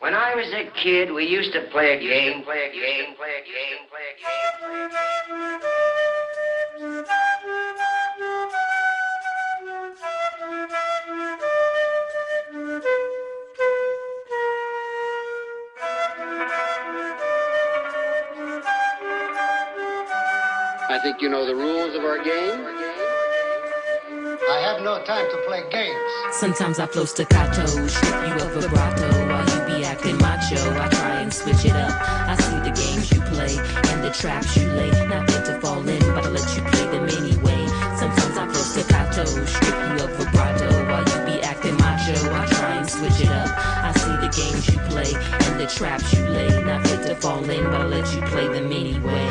When I was a kid, we used to play a game. I think you know the rules of our game. I have no time to play games. Sometimes I flow staccato, strip you of vibrato while you be acting macho. I try and switch it up. I see the games you play and the traps you lay. Not fit to fall in, but I let you play them anyway. Sometimes I flow staccato, strip you of vibrato while you be acting macho. I try and switch it up. I see the games you play and the traps you lay. Not fit to fall in, but I let you play them anyway.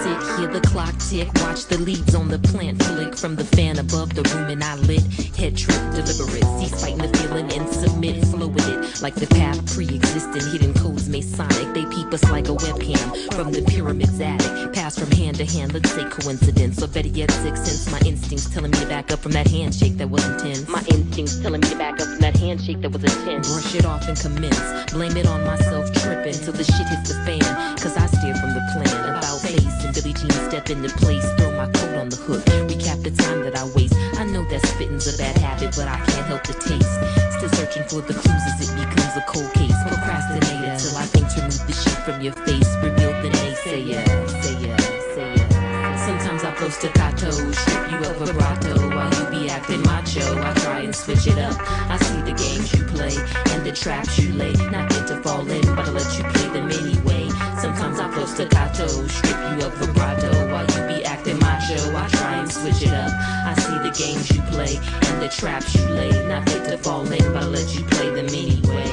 Sit, hear the clock tick, watch the leaves on the plant flick from the fan above the room and I lit. Head trip, deliberate, cease fighting the feeling and submit, flow with it like the path pre-existing. Hidden codes Masonic, they peep us like a webcam from the pyramid's attic. Pass from hand to hand, let's say coincidence, or better yet sixth sense. My instincts telling me to back up from that handshake that wasn't tense. My instincts telling me to back up from that handshake that was intense. Brush it off and commence, blame it on myself tripping till the shit hits the fan. Cause I steer from the plan, about face and Billie Jean step into place. Throw my coat on the hook, recap the time that I waste. I know that spitting's a bad habit, but I can't help the taste. Still searching for the clues as it becomes a cold case. Procrastinator till I think to remove the shit from your face. Reveal the naysayer. Sometimes I flow staccato, strip you of vibrato while you be acting macho. I try and switch it up. I see the games you play and the traps you lay. Not fit to fall in, but I let you play them anyway. Sometimes I flow staccato, strip you of vibrato while you be acting macho. I try and switch it up. I see the games you play and the traps you lay. Not fit to fall in, but I let you play them anyway.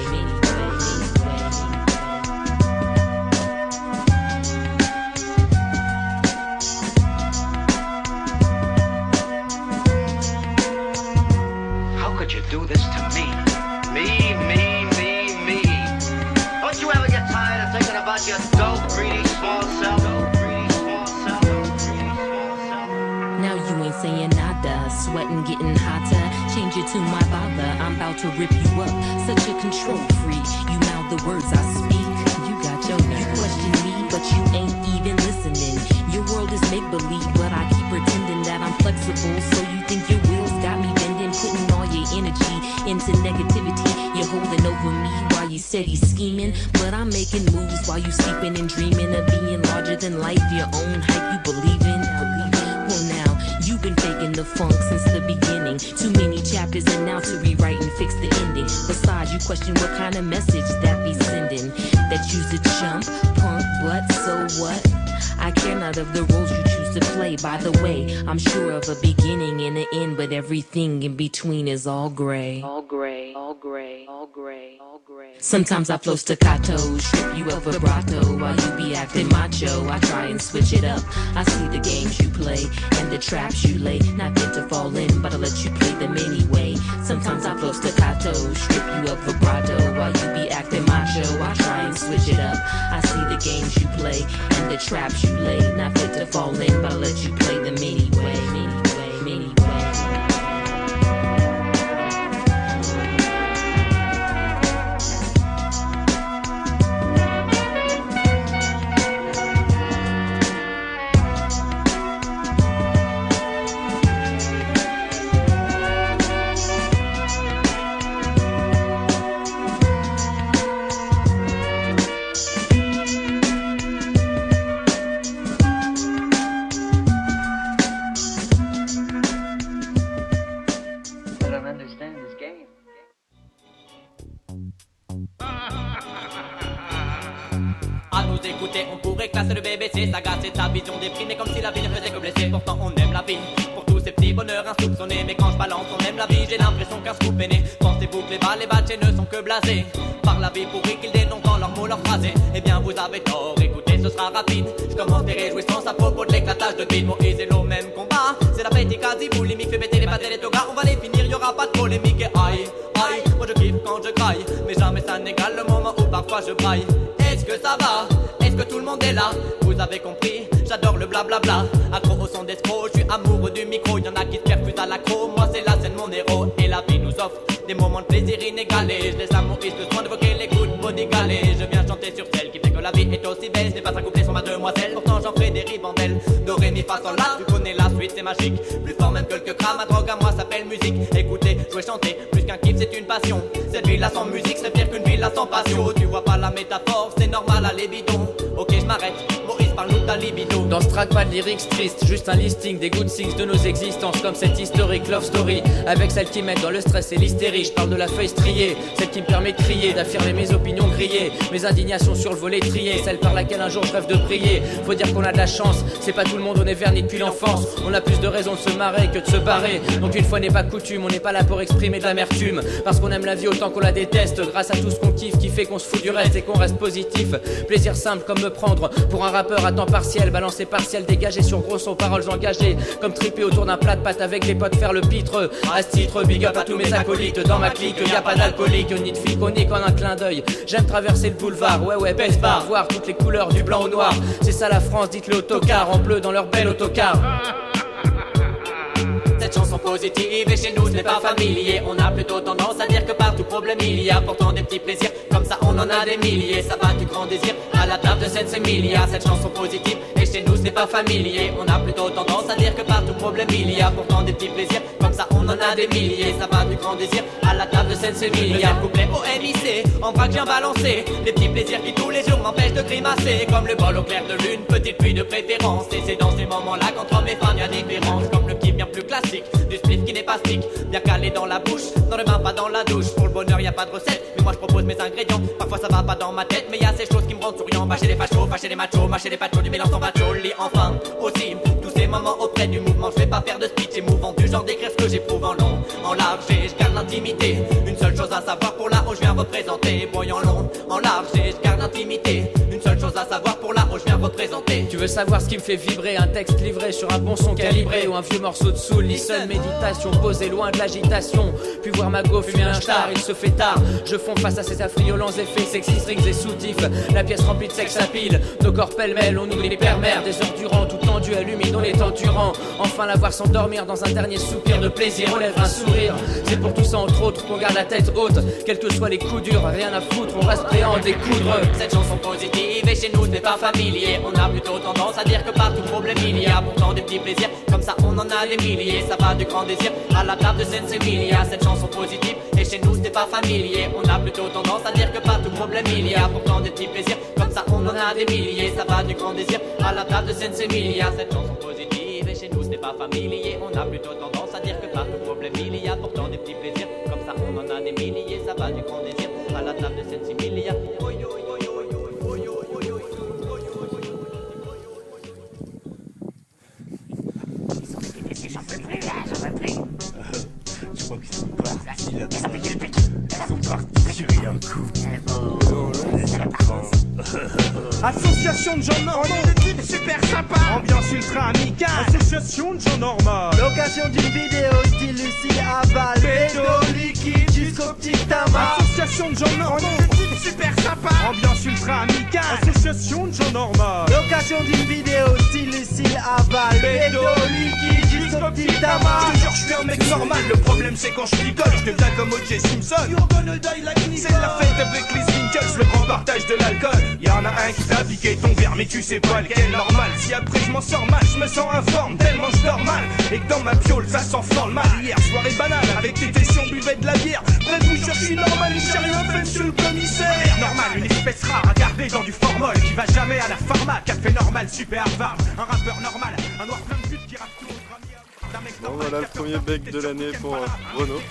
How could you do this to me? Me. Don't you ever get tired of thinking about your dope, greedy, small self? Now you ain't saying nada, sweating, getting hotter. Change it to my bother, I'm about to rip you up. Such a control freak, you mouth the words I speak. You got your you question me, but you ain't even listening. Your world is make-believe, but I keep pretending that I'm flexible. So you think your wheels got me bending, putting all your energy into negativity. You're holding over me while you steady scheming, but I'm making moves while you sleeping and dreaming of being larger than life. Your own hype you believe in. Well now, you've been faking the funk since the beginning. Too many chapters and now to rewrite and fix the ending. Besides, you question what kind of message that be sending. That you's a chump, punk, but so what? I care not of the roles you choose to play. By the way, I'm sure of a beginning and an end, but everything in between is all gray. All gray, all gray, all gray, all gray. Sometimes I flow staccato, strip you of vibrato while you be acting macho. I try and switch it up. I see the games you play and the traps you lay. Not fit to fall in, but I let you play them anyway. Sometimes I flow staccato, strip you of vibrato while you be acting macho. I try and switch it up. I see the games you play and the traps you lay. Not fit to fall in, but I let you play them anyway. On pourrait classer le BBC, s'agacer ta vision déprimée comme si la vie ne faisait que blesser. Pourtant on aime la vie, pour tous ces petits bonheurs insoupçonnés. Mais quand je balance on aime la vie, j'ai l'impression qu'un scoop est né. Pensez-vous que les balles et bâchés ne sont que blasés par la vie pourrie qu'ils dénoncent dans leurs mots, leurs phrasés? Eh bien vous avez tort, écoutez ce sera rapide. Je commence des réjouissances à propos de l'éclatage de bide. Moïse et l'eau même combat, c'est la bête quasi boulimie. Fait péter les pâtés et les togas, on va les finir, y'aura pas de polémique. Et aïe, aïe, moi je kiffe quand je graille. Mais jamais ça n'égale le moment où parfois je braille. Est-ce que ça va? Est-ce que tout le monde est là? Vous avez compris, j'adore le blablabla. Accro au son d'escroc, je suis amoureux du micro. Y'en a qui se perfusent à l'accro, moi c'est la scène mon héros. Et la vie nous offre des moments de plaisir inégalés. Je laisse à Maurice le soin d'évoquer les coups de bodyguard. sur celle qui fait que la vie est aussi belle. Ce n'est pas un couplet sur ma demoiselle, pourtant j'en ferai des ribambelles. Do, ré, mi, fa, sol, la, tu connais la suite, c'est magique. Plus fort même que le crame, ma drogue à moi s'appelle musique. Écoutez, jouer, chanter, plus qu'un kiff c'est une passion. Cette ville là sans musique c'est pire qu'une ville là sans passion. Tu vois pas la métaphore, c'est normal à les bidons. Ok je m'arrête, Maurice parle-nous de ta libido. Dans ce track pas de lyrics tristes, juste un listing des good things de nos existences. Comme cette historique love story, avec celle qui m'aide dans le stress et l'hystérie. Je parle de la feuille striée, celle qui me permet de crier, d'affirmer mes opinions grillées, mes indignations sur le volet trié, celle par laquelle un jour je rêve de prier. Faut dire qu'on a de la chance, c'est pas tout le monde on est verni depuis l'enfance. On a plus de raisons de se marrer que de se barrer. Donc une fois n'est pas coutume, on n'est pas là pour exprimer de l'amertume, parce qu'on aime la vie autant qu'on la déteste. Grâce à tout ce qu'on kiffe, qui fait qu'on se fout du reste et qu'on reste positif. Plaisir simple comme me prendre pour un rappeur à temps partiel, balancer partiel, dégagé sur gros son, paroles engagées. Comme triper autour d'un plat de pâtes avec les potes, faire le pitre. À ce titre, big up à tous mes acolytes. Dans ma clique, y a pas d'alcoolique, ni de flic, on est qu'en un clin d'œil. J'aime traverser le boulevard, ouais, best bar, voir toutes les couleurs du blanc au noir. C'est ça la France, dites-le autocar, en bleu dans leur bel autocar. Cette chanson positive et chez nous ce n'est pas familier. On a plutôt tendance à dire que partout problème il y a pourtant des petits plaisirs. Comme ça on en a des milliers, ça va du grand désir à la table de Sensei Milia. Cette chanson positive et chez nous ce n'est pas familier. On a plutôt tendance à dire que partout problème il y a pourtant des petits plaisirs. Comme ça on en a des milliers, ça va du grand désir à la table de Sensei Milia. Couplet au MIC, en vrac j'ai balancé les petits plaisirs qui tous les jours m'empêchent de grimacer. Comme le bol au clair de lune, petite pluie de préférence. Et c'est dans ces moments-là qu'entre mes femmes y'a différence. Comme le kiff bien plus classique, du spliff qui n'est pas stick, bien calé dans la bouche, dans le bain pas dans la douche. Pour le bonheur y a pas de recette, mais moi je propose mes ingrédients. Parfois ça va pas dans ma tête, mais y a ces choses qui me rendent souriant. Bâcher les fachos, fâcher les machos, mâcher les pachos, du mélange en bacholi. Enfin, aussi, tous ces moments auprès du mouvement. Je vais pas faire de speech émouvant, du genre d'écrire ce que j'éprouve en long, en large, et je garde l'intimité. Une seule chose à savoir pour là où je viens représenter. Voyant long, en large, et je garde l'intimité. Une seule chose à savoir pour là où je viens représenter. Tu veux savoir ce qui me fait vibrer? Un texte livré sur un bon son calibré, ou un vieux morceau de soul. Listen, méditation, posé loin de l'agitation. Puis voir ma go fumer un star, il se fait tard. Je fonds face à ces affriolants effets sexy, strings et soutifs. La pièce remplie de sexe à pile, nos corps pêle-mêle, on oublie les permères. Des heures durant, tout tendu, allumé dans les temps durant. Enfin la voir s'endormir dans un dernier soupir de plaisir, on lève un sourire. C'est pour tout ça entre autres qu'on garde la tête haute. Quels que soient les coups durs, rien à foutre, on reste prêt à en découdre. Cette chanson positive et chez nous ce n'est pas familier. On a plutôt tendance à dire que partout problème il y a pourtant des petits plaisirs. Comme ça on en a des milliers, ça va du grand désir à la table de Sensei Milia. Cette chanson positive et chez nous ce n'est pas familier. On a plutôt tendance à dire que partout problème il y a pourtant des petits plaisirs. Comme ça on en a des milliers, ça va du grand désir à la table de Sensei Milia. Cette chanson positive et chez nous ce n'est pas familier. On a plutôt tendance à dire que partout problème il y a pourtant des petits plaisirs. Comme ça on en a des milliers, ça va du grand désir à la table de Sensei Milia. Je crois qu'ils sont partis là-bas. Ils sont partis tirer un coup. Association de gens normaux, on est des types super sympas. Ambiance ultra amicale. Association de gens normaux. Location d'une vidéo style Lucille Aval. Pédo liquide jusqu'au petit tabac. Association de gens normaux, on est des types super sympas. Ambiance ultra amicale. Association de gens normaux. Location d'une vidéo style Lucille Aval. Pédo liquide jusqu'au petit tabac. Je te jure, je suis un mec normal. Le problème c'est quand je picole, je deviens comme O.J. Simpson. You're gonna die like Nicole. C'est la fête avec les Winkles, le grand partage de l'alcool. Y'en a un qui t'a piqué ton verre, mais tu sais pas lequel. Normal, si après je m'en sors mal, je me sens informe tellement je dors mal. Et que dans ma piole ça s'enflamme mal. Hier soirée banale, avec tes tessions on buvait de la bière. Bref, vous jure, je suis normal et j'ai rien fait, monsieur le commissaire. Normal, une espèce rare à garder dans du formol, qui va jamais à la pharma. Café normal, super Harvard. Un rappeur normal, un noir plein de pute qui rappe tout au drame. Bon, voilà le premier bec de l'année pour Renaud.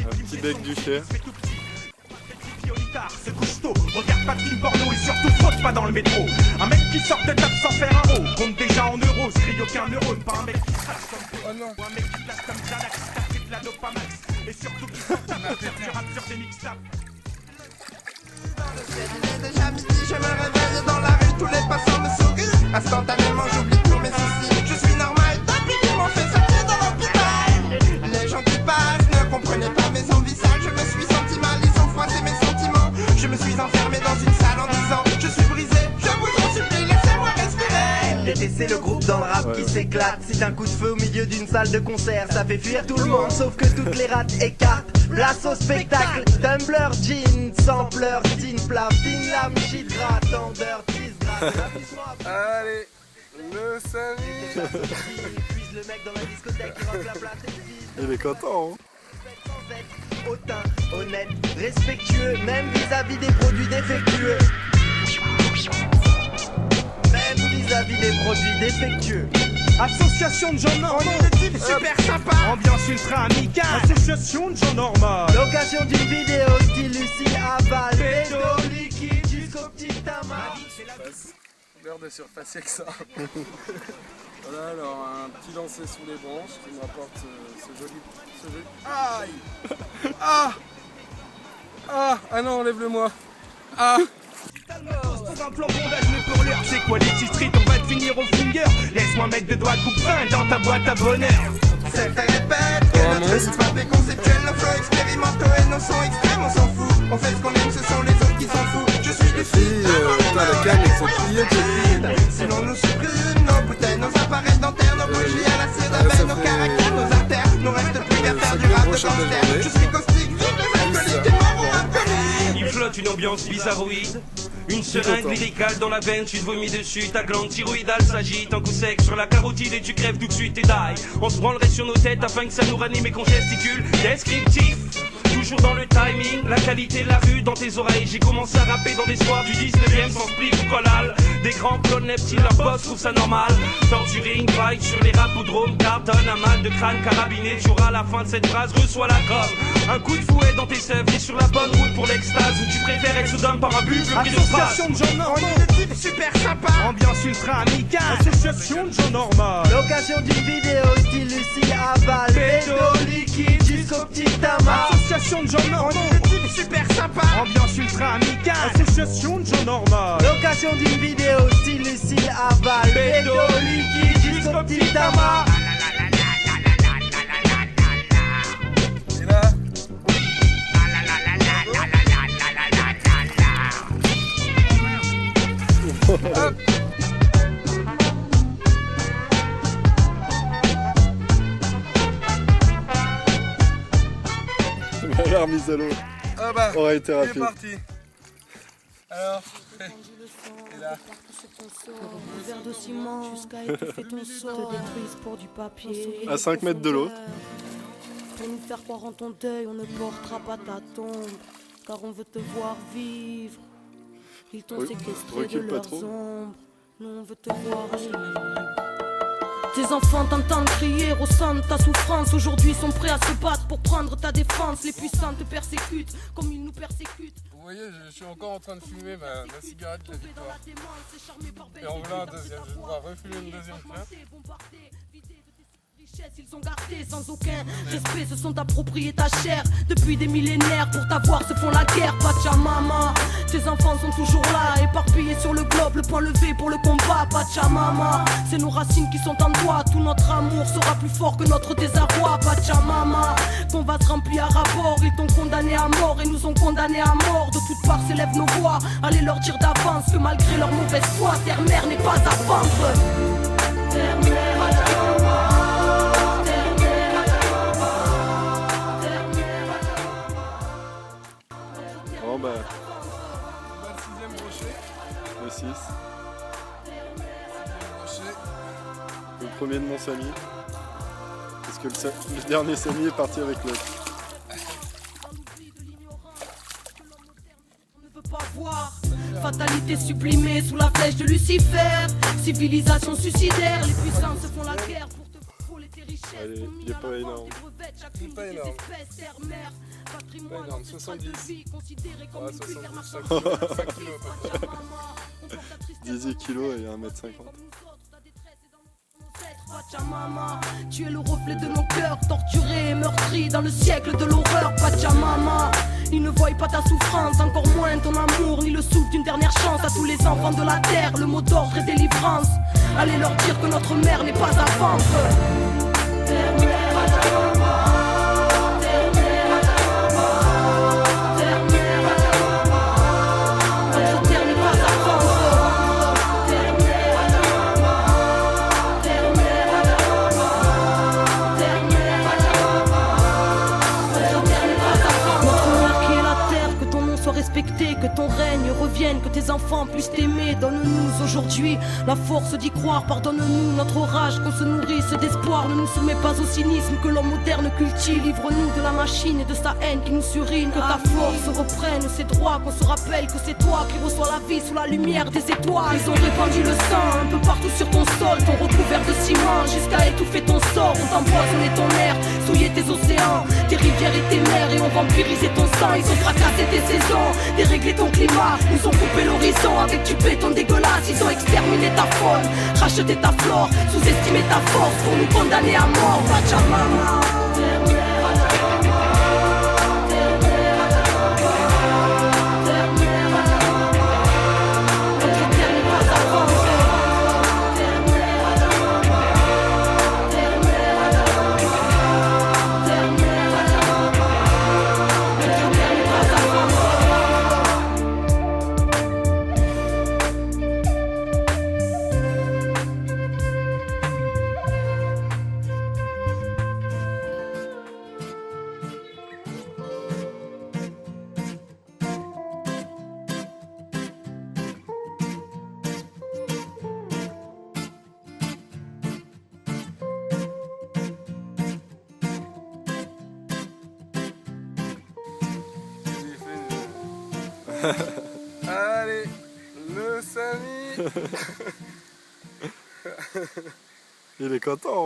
Un petit bec du Cher. Se couche tôt, regarde pas de film porno et surtout frotte pas dans le métro. Un mec qui sort de table sans faire un haut, compte déjà en euros, se crie aucun neurone. Pas un mec qui crache comme ou un mec qui place comme Xanax, qui de la dopamax. Et surtout qui sort ta peau, tu rappes sur des mixtapes. Il est déjà midi, je me réveille dans la rue, tous les passants me sourient. Instantanément j'oublie tous mes soucis. Je suis normal, depuis qu'ils m'ont fait sortir de l'hôpital. Les gens qui passent ne comprenaient pas mes envies sales. Je me suis senti mal, ils ont froissé mes sentiments. Je me suis enfermé dans une salle en disant je suis brisé, je vous en supplie, laissez-moi respirer. L'été c'est le groupe dans le rap qui s'éclate. C'est un coup de feu au milieu d'une salle de concert, ça fait fuir tout le monde sauf que toutes les rates écartent. Place au spectacle, Tumblr, jean, sampler, tin, plat, fine, lame, chitra, tendeur, tisra. Allez, le Samy. Le mec dans la discothèque qui rock la place. Il est content, hein. Hautain, honnête, respectueux, même vis-à-vis des produits défectueux. Même vis-à-vis des produits défectueux. Association de gens normaux. On est des types super sympas. Ambiance ultra amicale. Association de gens normaux. Location d'une vidéo style Lucille Aval. Pédo liquide jusqu'au petit tamas. L'heure de surpasser que ça. Voilà, alors un petit lancer sous les branches qui m'apporte ce joli... Aïe. Ah non, enlève-le-moi. Pour un plan bondage, mais pour l'heure, c'est Quality Street, on va te finir au finger. Laisse-moi mettre deux doigts coupe-fin dans ta boîte à bonheur. C'est fait répète que notre hip-hop est conceptuel, nos flows expérimentaux et nos sons extrêmes, on s'en fout. On fait ce qu'on aime, ce sont les autres qui s'en foutent. Je suis le fils la canne avec son plié de sinon nous supprime nos bouteilles, nos appareils dentaires, nos bougies à la cire d'abeille, nos caractères, nos artères, nous reste plus qu'à faire du rap de gangster. Je suis caustique, vite les alcooliques et mort au rap comique. Il flotte une ambiance bizarroïde. Une seringue lyricale dans la veine, tu te vomis dessus, ta glande thyroïdale s'agite, un coup sec sur la carotide et tu crèves tout de suite et die. On se branlerait sur nos têtes afin que ça nous ranime et qu'on gesticule. Descriptif, toujours dans le timing, la qualité de la vue dans tes oreilles. J'ai commencé à rapper dans des soirs du 19ème sans split ou collal. Des grands clones neptiles, leur boss trouve ça normal. Torturing, fight sur les rapodromes, cartonne, un mal de crâne carabiné. Tu auras à la fin de cette phrase, reçois la gomme. Un coup de fouet dans tes sèvres et sur la bonne route pour l'extase. Où tu préfères être sous par un but plus de Association de gens normaux. On est des types super sympas. Ambiance ultra amicale. Association de gens normaux. Location d'une vidéo style Lucille Aval. Pédo liquide jusqu'au petit tamas. Association de gens normaux. On est des types super sympas. Ambiance ultra amicale. Association de gens normaux. Location d'une vidéo style Lucille Aval. Pédo liquide jusqu'au petit tamas. Et là hop. La remise à l'eau aurait été rapide. C'est parti. Alors, Et là. Un verre de ciment jusqu'à étouffer ton sort. Te détruisent pour du papier. À 5 mètres de l'eau. Pour nous faire croire en ton deuil, on ne portera pas ta tombe. Car on veut te voir vivre. Ils t'ont séquestré de leurs ombres. Nous on veut te voir libre. Tes enfants t'entendent crier au sein de ta souffrance. Aujourd'hui sont prêts à se battre pour prendre ta défense. Les puissants te persécutent comme ils nous persécutent. Vous voyez, je suis encore en train de fumer ma cigarette de la victoire. Et en voilà un deuxième, je devrais refumer une deuxième clope. Ils sont gardés sans aucun respect, se sont appropriés ta chair. Depuis des millénaires, pour t'avoir se font la guerre. Pachamama, tes enfants sont toujours là, éparpillés sur le globe, le point levé pour le combat. Pachamama, c'est nos racines qui sont en toi. Tout notre amour sera plus fort que notre désarroi. Pachamama, ton va se remplir à rapport. Ils t'ont condamné à mort et nous ont condamnés à mort. De toutes parts s'élèvent nos voix, allez leur dire d'avance que malgré leur mauvaise foi, terre-mère n'est pas à vendre. Terre-mère à Pachamama. Bon bah, le sixième brochet. le 6. Brochet. Le premier de mon Samy. Parce que le dernier Samy est parti avec l'autre. Fatalité sublimée sous la flèche de Lucifer. Civilisation suicidaire, les puissants se font la guerre pour te voler tes richesses. Allez, il est pas énorme. Il est pas énorme. Pas énorme, 70. Ouais, 70, 5 kilos à peu près. 18 kilos et 1m50. Pachamama, tu es le reflet de nos cœurs, torturés et meurtris dans le siècle de l'horreur. Pachamama, ils ne voient pas ta souffrance, encore moins ton amour, ni le souffle d'une dernière chance. À tous les enfants de la terre, le mot d'ordre est délivrance. Allez leur dire que notre mère n'est pas à vendre. Terre-mère, Pachamama. enfants puissent t'aimer. Donne-nous aujourd'hui la force d'y croire. Pardonne-nous notre orage, qu'on se nourrisse d'espoir. Ne nous soumets pas au cynisme que l'homme moderne cultive. Livre-nous de la machine et de sa haine qui nous surine. Que ta force reprenne ses droits, qu'on se rappelle que c'est toi qui reçois la vie sous la lumière des étoiles. Ils ont répandu le sang un peu partout sur ton sol, t'ont recouvert de ciment jusqu'à étouffer ton sort. On empoisonné ton air, souillé tes océans, tes rivières et tes mers, et ont vampirisé ton sang. Ils ont fracassé tes saisons, déréglé ton climat, nous ont coupé l'horizon avec du béton dégueulasse. Ils ont exterminé ta faune, racheté ta flore, sous-estimé ta force pour nous condamner à mort. Pachamama. Allez, le Samy. Il est content.